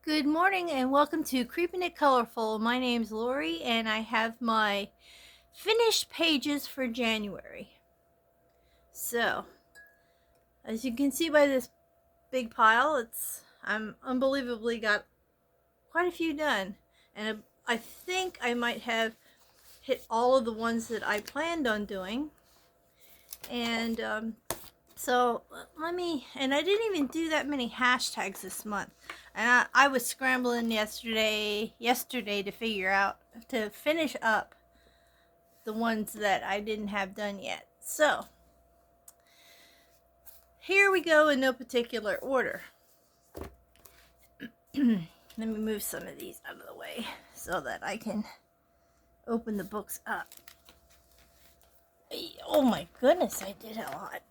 Good morning and welcome to Creeping It Colorful. My name's Lori and I have my finished pages for January. So, as you can see by this big pile, I'm unbelievably got quite a few done. And I think I might have hit all of the ones that I planned on doing. And so and I didn't even do that many hashtags this month. And I was scrambling yesterday to figure out, to finish up the ones that I didn't have done yet. So, here we go in no particular order. Let me move some of these out of the way so that I can open the books up. Oh my goodness, I did a lot.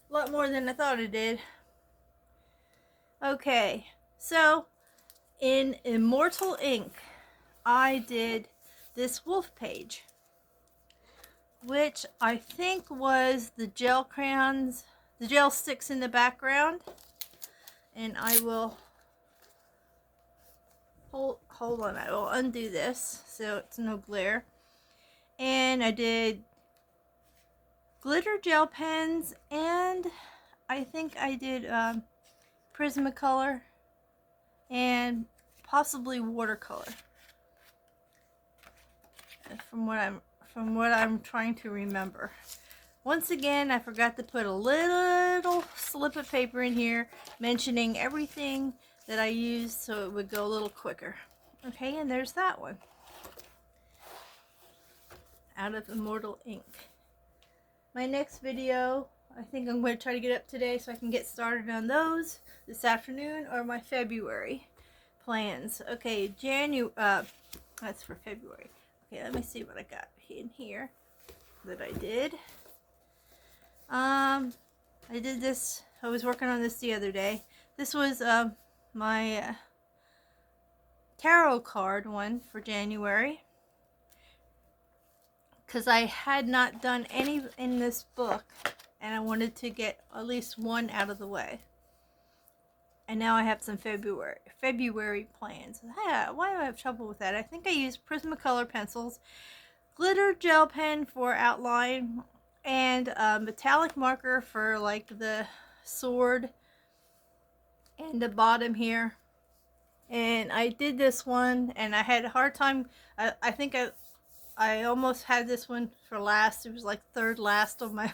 A lot more than I thought I did. Okay, so in Immortal Ink, I did this wolf page, which I think was the gel crayons, the gel sticks in the background. And I will hold on, I will undo this so it's no glare. And I did glitter gel pens, and I think I did Prismacolor and possibly watercolor, from what I'm trying to remember. Once again, I forgot to put a little slip of paper in here mentioning everything that I used so it would go a little quicker. Okay, and there's that one out of Immortal Ink. My next video, I think I'm going to try to get up today so I can get started on those this afternoon, or my February plans. Okay, that's for February. Okay, let me see what I got in here that I did. I did this, I was working on this the other day. This was my tarot card one for January, because I had not done any in this book and I wanted to get at least one out of the way. And now I have some February plans. Yeah, why do I have trouble with that? I think I used Prismacolor pencils, glitter gel pen for outline, and a metallic marker for like the sword and the bottom here. And I did this one and I had a hard time. I think I almost had this one for last. It was like third last on my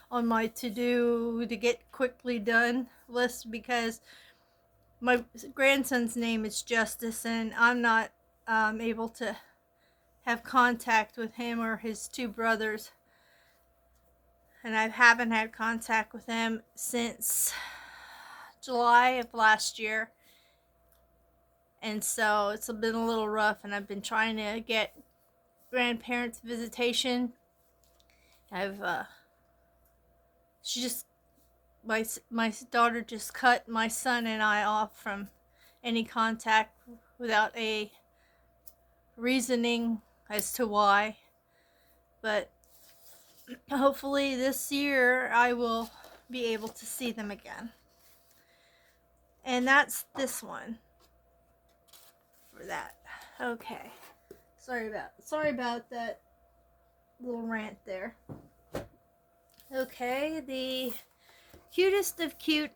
on my to get quickly done list, because my grandson's name is Justice and I'm not able to have contact with him or his two brothers, and I haven't had contact with them since July of last year, and so it's been a little rough, and I've been trying to get grandparents visitation. My daughter just cut my son and I off from any contact without a reasoning as to why, but hopefully this year I will be able to see them again. And that's this one for that. Okay, sorry about that little rant there. Okay, the cutest of cute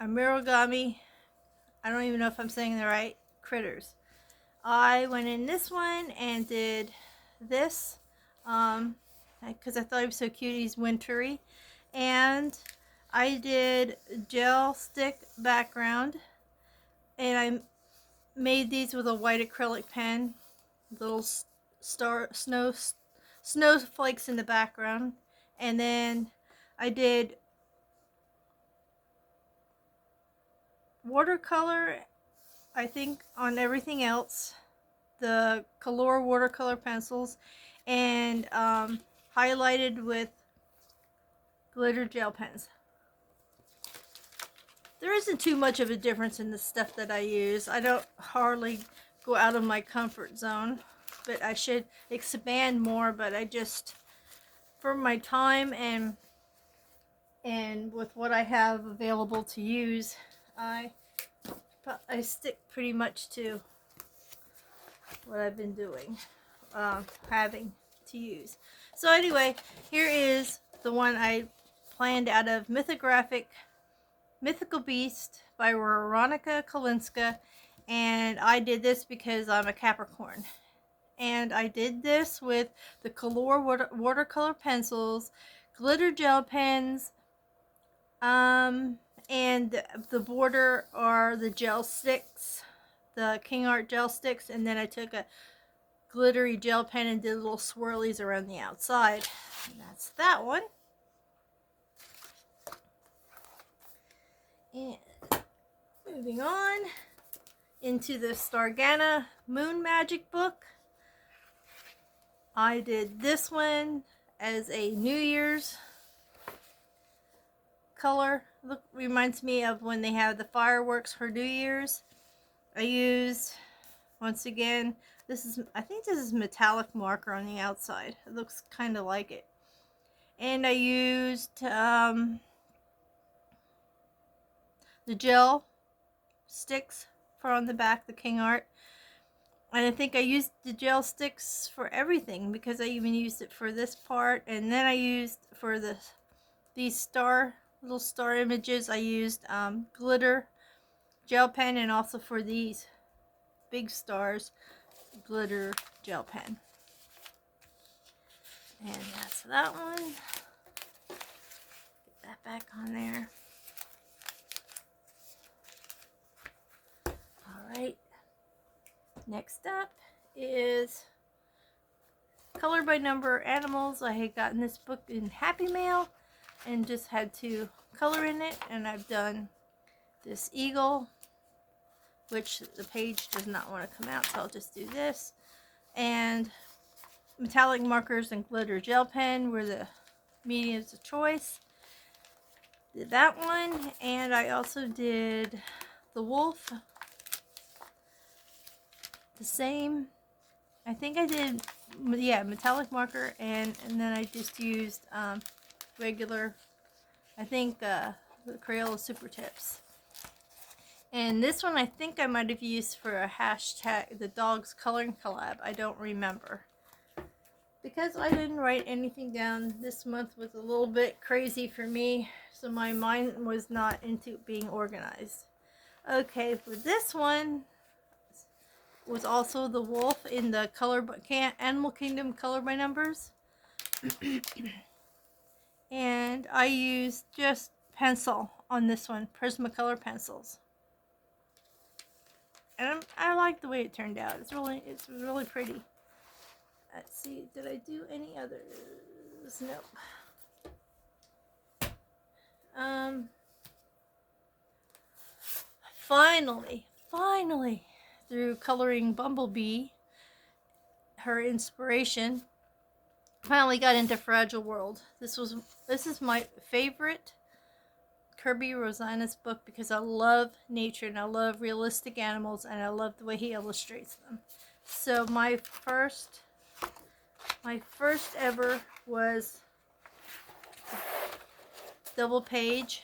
Amirogami, I don't even know if I'm saying the right, critters. I went in this one and did this because I thought he was so cute. He's wintry. And I did gel stick background, and I made these with a white acrylic pen, little snowflakes in the background. And then I did watercolor, I think, on everything else, the Color watercolor pencils, and highlighted with glitter gel pens. There isn't too much of a difference in the stuff that I use. I don't hardly go out of my comfort zone, but I should expand more. But I just, for my time and with what I have available to use, I I stick pretty much to what I've been doing, having to use. So anyway, here is the one I planned out of Mythical Beast by Veronica Kalinska, and I did this because I'm a Capricorn. And I did this with the Color watercolor pencils, glitter gel pens, and the border are the gel sticks, the King Art gel sticks, and then I took a glittery gel pen and did little swirlies around the outside. And that's that one. And moving on into the Stargana Moon Magic book. I did this one as a New Year's color. Look, reminds me of when they have the fireworks for New Year's. I used, once again, I think this is metallic marker on the outside. It looks kind of like it. And I used the gel sticks for on the back, the King Art. And I think I used the gel sticks for everything, because I even used it for this part. And then I used for these little star images, I used glitter gel pen, and also for these big stars, glitter gel pen. And that's that one. Get that back on there. Alright. Next up is Color by Number Animals. I had gotten this book in Happy Mail and just had to color in it. And I've done this eagle, which the page does not want to come out, so I'll just do this. And metallic markers and glitter gel pen were the mediums of choice. Did that one, and I also did the wolf. The same. I think I did, yeah, metallic marker, and then I just used regular, I think the Crayola Super Tips. And this one I think I might have used for a hashtag, the Dogs Coloring Collab. I don't remember. Because I didn't write anything down, this month was a little bit crazy for me, so my mind was not into being organized. Okay, for this one was also the wolf in the Animal Kingdom Color by Numbers. And I used just pencil on this one, Prismacolor pencils. And I like the way it turned out. It's really pretty. Let's see, did I do any others? No. Finally, through coloring Bumblebee, her inspiration, finally got into Fragile World. This is my favorite Kirby Rosanes book because I love nature and I love realistic animals and I love the way he illustrates them. So my first ever was double page.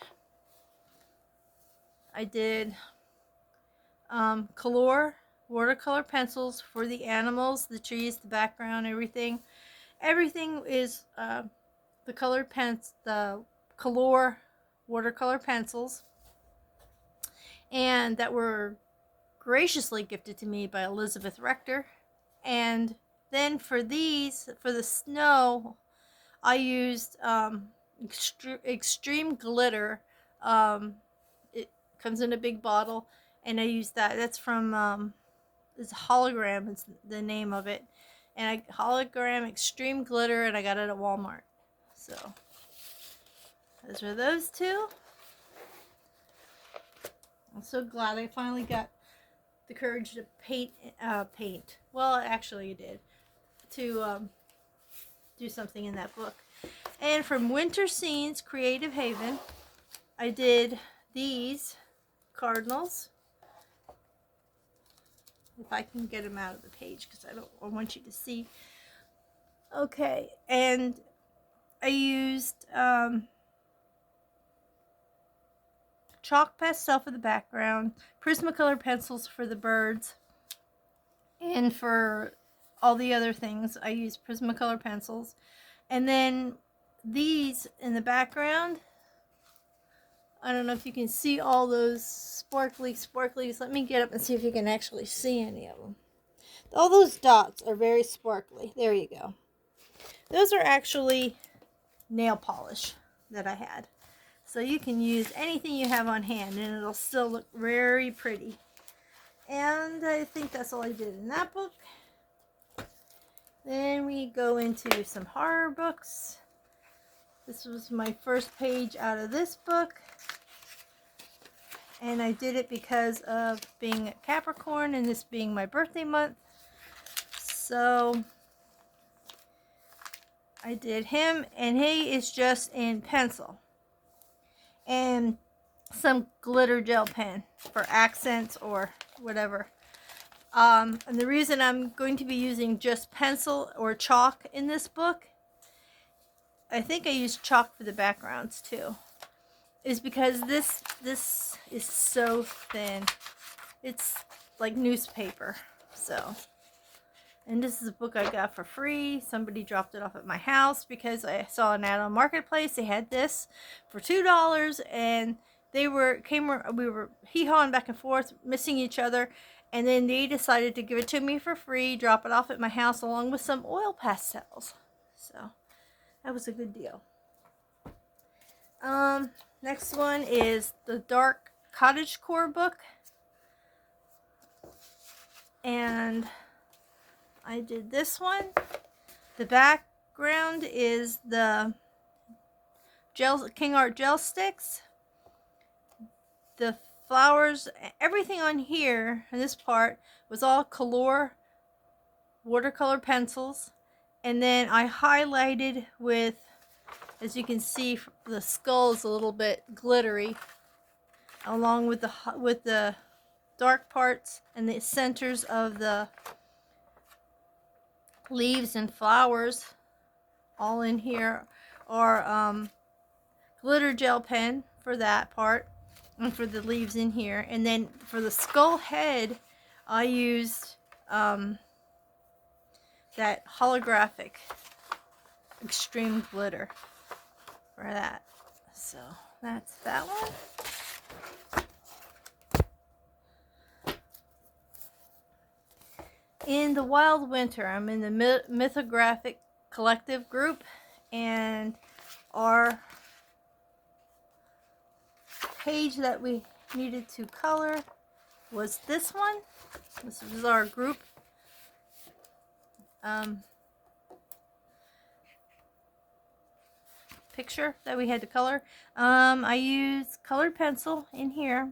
I did color watercolor pencils for the animals, the trees, the background, everything. Everything is the color watercolor pencils, and that were graciously gifted to me by Elizabeth Rector. And then for the snow, I used extreme glitter. It comes in a big bottle, and I used that. That's from it's Hologram is the name of it, and Hologram Extreme Glitter, and I got it at Walmart. So those are those two. I'm so glad I finally got the courage to paint. Well, actually, I did to do something in that book. And from Winter Scenes Creative Haven, I did these cardinals. If I can get them out of the page, because I want you to see. Okay, and I used chalk pastel for the background, Prismacolor pencils for the birds, and for all the other things I use Prismacolor pencils. And then these in the background, I don't know if you can see all those sparklies. Let me get up and see if you can actually see any of them. All those dots are very sparkly. There you go. Those are actually nail polish that I had. So you can use anything you have on hand and it'll still look very pretty. And I think that's all I did in that book. Then we go into some horror books. This was my first page out of this book. And I did it because of being a Capricorn and this being my birthday month. So I did him, and he is just in pencil. And some glitter gel pen for accents or whatever. And the reason I'm going to be using just pencil or chalk in this book, I think I use chalk for the backgrounds too, is because this is so thin. It's like newspaper. So, and this is a book I got for free. Somebody dropped it off at my house because I saw an ad on Marketplace. They had this for $2, and we were hee-hawing back and forth, missing each other, and then they decided to give it to me for free, drop it off at my house along with some oil pastels. So that was a good deal. Next one is the Dark Cottagecore book, and I did this one. The background is the King Art gel sticks. The flowers, everything on here, in this part, was all color watercolor pencils. And then I highlighted with, as you can see, the skull is a little bit glittery, along with the dark parts and the centers of the leaves and flowers. All in here are glitter gel pen for that part, and for the leaves in here. And then for the skull head, I used that holographic extreme glitter for that. So that's that one. In the Wild Winter, I'm in the Mythographic Collective group, and our page that we needed to color was this one. This was our group picture that we had to color. I used colored pencil in here,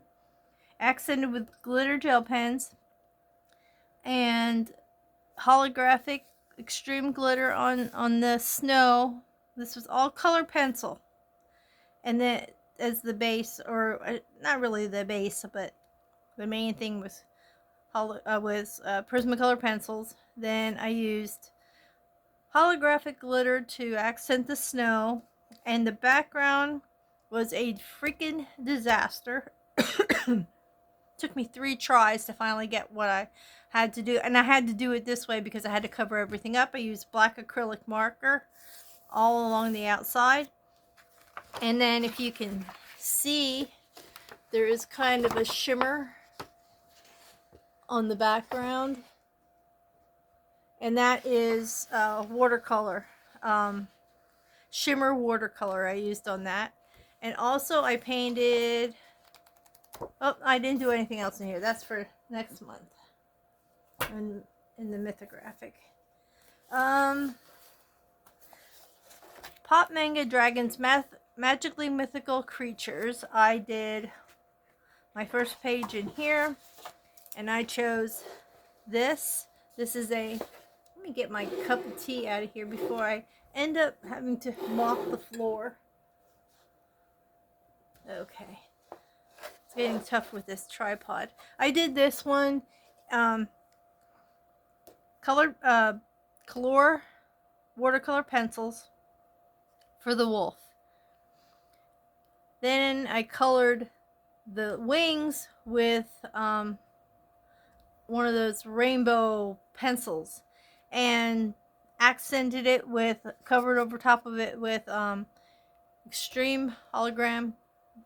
accented with glitter gel pens, and holographic extreme glitter on the snow. This was all colored pencil, and then as the base, or not really the base, but the main thing was Prismacolor pencils. Then I used holographic glitter to accent the snow, and the background was a freaking disaster. Took me 3 tries to finally get what I had to do, and I had to do it this way because I had to cover everything up. I used black acrylic marker all along the outside, and then if you can see, there is kind of a shimmer on the background, and that is watercolor, shimmer watercolor I used on that. And also I painted, oh, I didn't do anything else in here. That's for next month in the Mythographic. Pop Manga Dragons Magically Mythical Creatures. I did my first page in here, and I chose this. This is a, let me get my cup of tea out of here before I end up having to mop the floor. Okay. It's getting tough with this tripod. I did this one, colored, color watercolor pencils for the wolf. Then I colored the wings with one of those rainbow pencils, and accented it with, covered over top of it with extreme hologram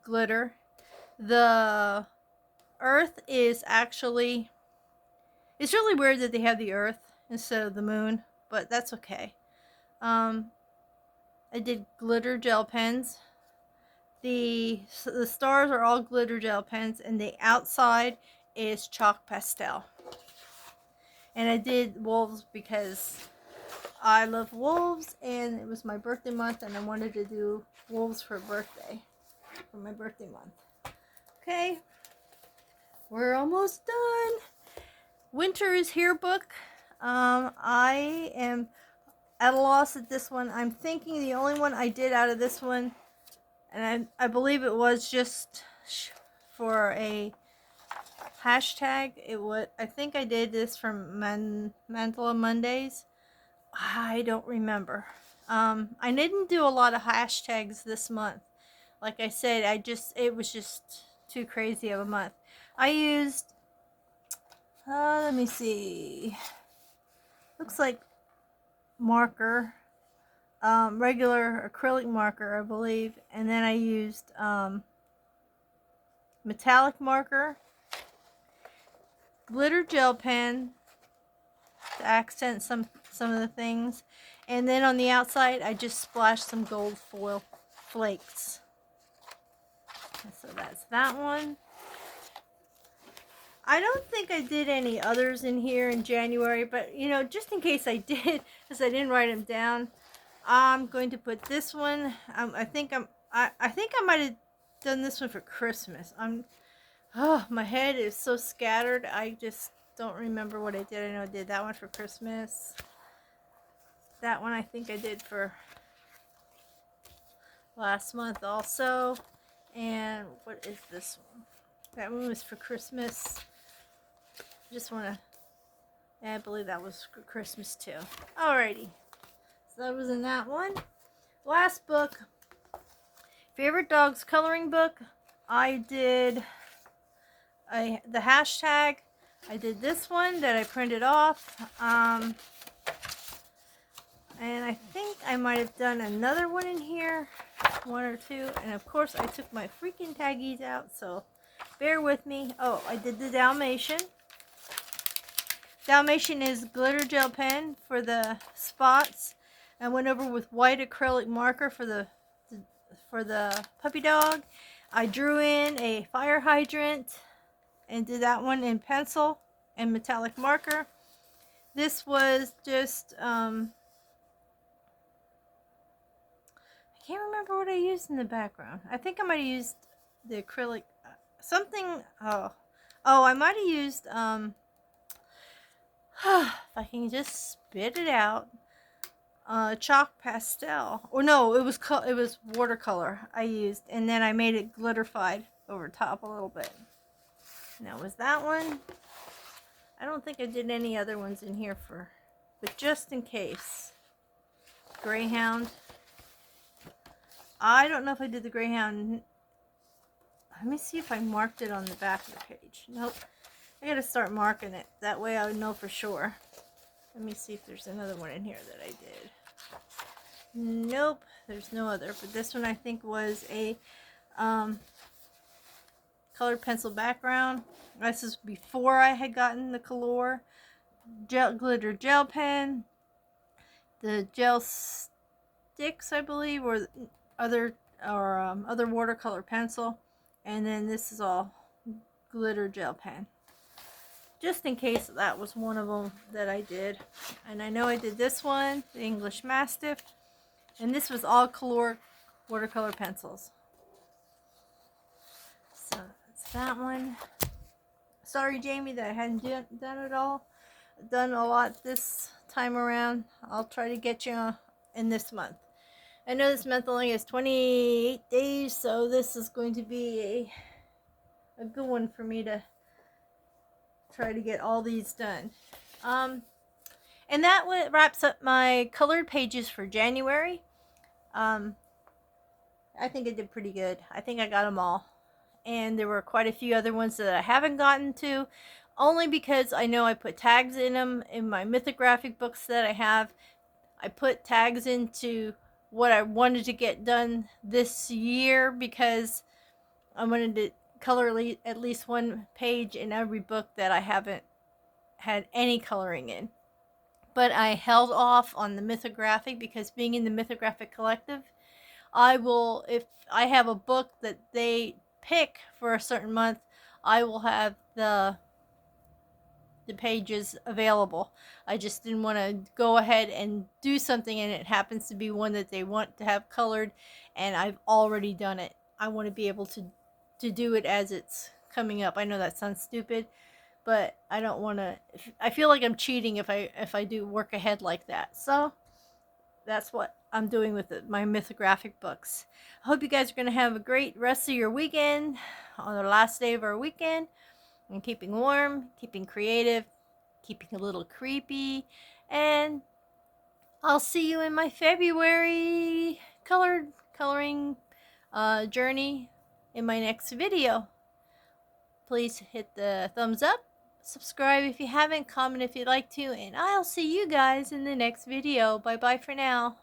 glitter. The earth is actually, it's really weird that they have the earth instead of the moon, but that's okay. I did glitter gel pens. The stars are all glitter gel pens, and the outside is chalk pastel. And I did wolves because I love wolves, and it was my birthday month, and I wanted to do wolves for my birthday month. Okay, we're almost done. Winter is Here book. I am at a loss at this one. I'm thinking the only one I did out of this one, and I believe it was just for a hashtag. I think I did this from Mandala Mondays. I don't remember. I didn't do a lot of hashtags this month. Like I said, it was just too crazy of a month. I used, let me see. Looks like marker, regular acrylic marker, I believe. And then I used metallic marker, glitter gel pen to accent some of the things, and then on the outside I just splashed some gold foil flakes. So that's that one. I don't think I did any others in here in January, but you know, just in case I did, because I didn't write them down, I'm going to put this one. I think I might have done this one for Christmas. My head is so scattered. I just don't remember what I did. I know I did that one for Christmas. That one I think I did for last month also. And what is this one? That one was for Christmas. Just want to, I believe that was for Christmas too. Alrighty. So that was in that one. Last book, Favorite Dogs Coloring Book. I did the hashtag. I did this one that I printed off. And I think I might have done another one in here. One or two. And of course I took my freaking taggies out, so bear with me. Oh, I did the Dalmatian. Dalmatian is glitter gel pen for the spots. I went over with white acrylic marker for the puppy dog. I drew in a fire hydrant and did that one in pencil and metallic marker. This was just I can't remember what I used in the background. I think I might have used the acrylic something. I might have used if I can just spit it out, chalk pastel, or no, it was watercolor I used, and then I made it glitterified over top a little bit. And that was that one. I don't think I did any other ones in here but just in case. Greyhound. I don't know if I did the Greyhound. Let me see if I marked it on the back of the page. Nope. I gotta start marking it. That way I would know for sure. Let me see if there's another one in here that I did. Nope. There's no other. But this one I think was a colored pencil background. This is before I had gotten the Color glitter gel pen. The gel sticks, I believe, or other watercolor pencil. And then this is all glitter gel pen. Just in case that was one of them that I did. And I know I did this one, the English Mastiff. And this was all Color watercolor pencils. So that's that one. Sorry, Jamie, that I hadn't done it all. I've done a lot this time around. I'll try to get you in this month. I know this month only has 28 days, so this is going to be a good one for me to try to get all these done. And that wraps up my colored pages for January. I think I did pretty good. I think I got them all. and there were quite a few other ones that I haven't gotten to, only because I know I put tags in them in my mythographic books that I have. I put tags into what I wanted to get done this year because I wanted to color at least one page in every book that I haven't had any coloring in. But I held off on the mythographic because being in the mythographic collective, I will, if I have a book that they pick for a certain month, I will have the pages available. I just didn't want to go ahead and do something and it happens to be one that they want to have colored and I've already done it. I want to be able to do it as it's coming up. I know that sounds stupid, but I don't want to. I feel like I'm cheating if I do work ahead like that. So that's what I'm doing with my mythographic books. I hope you guys are going to have a great rest of your weekend on the last day of our weekend. And keeping warm, keeping creative, keeping a little creepy, and I'll see you in my February coloring journey in my next video. Please hit the thumbs up, subscribe if you haven't, comment if you'd like to, and I'll see you guys in the next video. Bye bye for now.